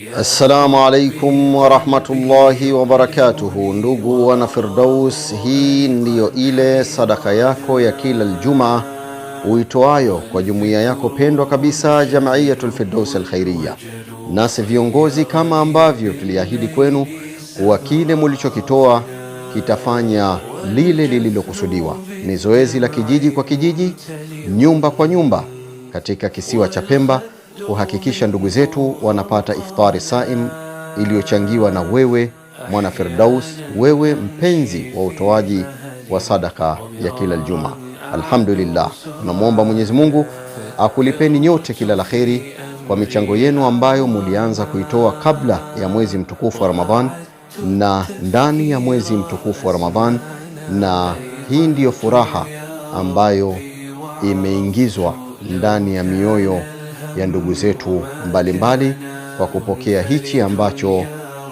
Assalamu alaikum wa rahmatullahi wa barakatuhu. Ndugu wana Firdaus, hii ndiyo ile sadaka yako ya kila Ijumaa uitoayo kwa jumuiya yako pendwa kabisa, Jamiatul Firdaus Al-Khairiyya. Nasi viongozi, kama ambavyo tuliahidi kwenu kuwa kile mulichokitoa kitafanya lile lililokusudiwa. Ni zoezi la kijiji kwa kijiji, nyumba kwa nyumba katika kisiwa cha Pemba, kuhakikisha ndugu zetu wanapata iftari saim iliyochangiwa na wewe mwana Firdaus, wewe mpenzi wa utoaji wa sadaka ya kila Ijumaa. Alhamdulillah, tunamwomba Mwenyezi Mungu akulipeni nyote kila la kheri kwa michango yenu ambayo mulianza kuitoa kabla ya mwezi mtukufu wa Ramadhan na ndani ya mwezi mtukufu wa Ramadhan, na hii ndiyo furaha ambayo imeingizwa ndani ya mioyo ya ndugu zetu mbalimbali kwa kupokea hichi ambacho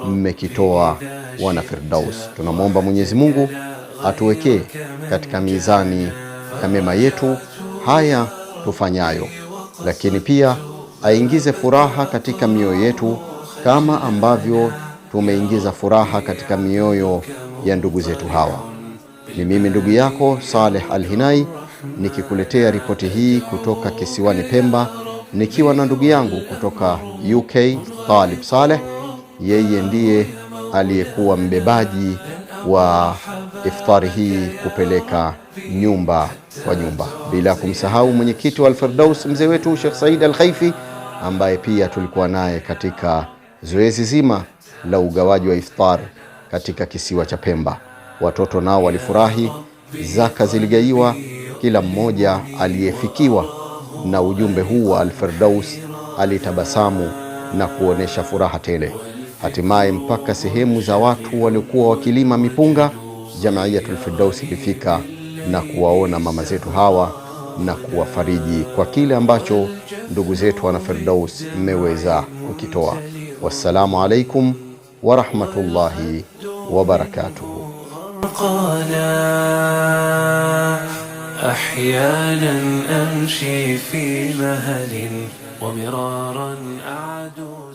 mmekitoa wana Firdaus. Tunamwomba Mwenyezi Mungu atuwekee katika mizani ya mema yetu haya tufanyayo, lakini pia aingize furaha katika mioyo yetu kama ambavyo tumeingiza furaha katika mioyo ya ndugu zetu hawa. Ni mimi ndugu yako Saleh Al-Hinai nikikuletea ripoti hii kutoka kisiwani Pemba, nikiwa na ndugu yangu kutoka UK Talib Saleh. Yeye ndiye aliyekuwa mbebaji wa iftari hii kupeleka nyumba kwa nyumba, bila kumsahau mwenyekiti wa Al-Firdaus mzee wetu Sheikh Said Al-Khaifi, ambaye pia tulikuwa naye katika zoezi zima la ugawaji wa iftar katika kisiwa cha Pemba. Watoto nao walifurahi, zaka ziligaiwa, kila mmoja aliyefikiwa na ujumbe huu wa Al-Firdaus alitabasamu na kuonesha furaha tele. Hatimaye mpaka sehemu za watu waliokuwa wakilima mipunga, Jamiatul Firdaus ilifika na kuwaona mama zetu hawa na kuwafariji kwa kile ambacho ndugu zetu wana Firdaus mmeweza kukitoa. Wassalamu alaikum wa rahmatullahi wa barakatuhu. أحيانا أمشي في مهل ومرارا أعدو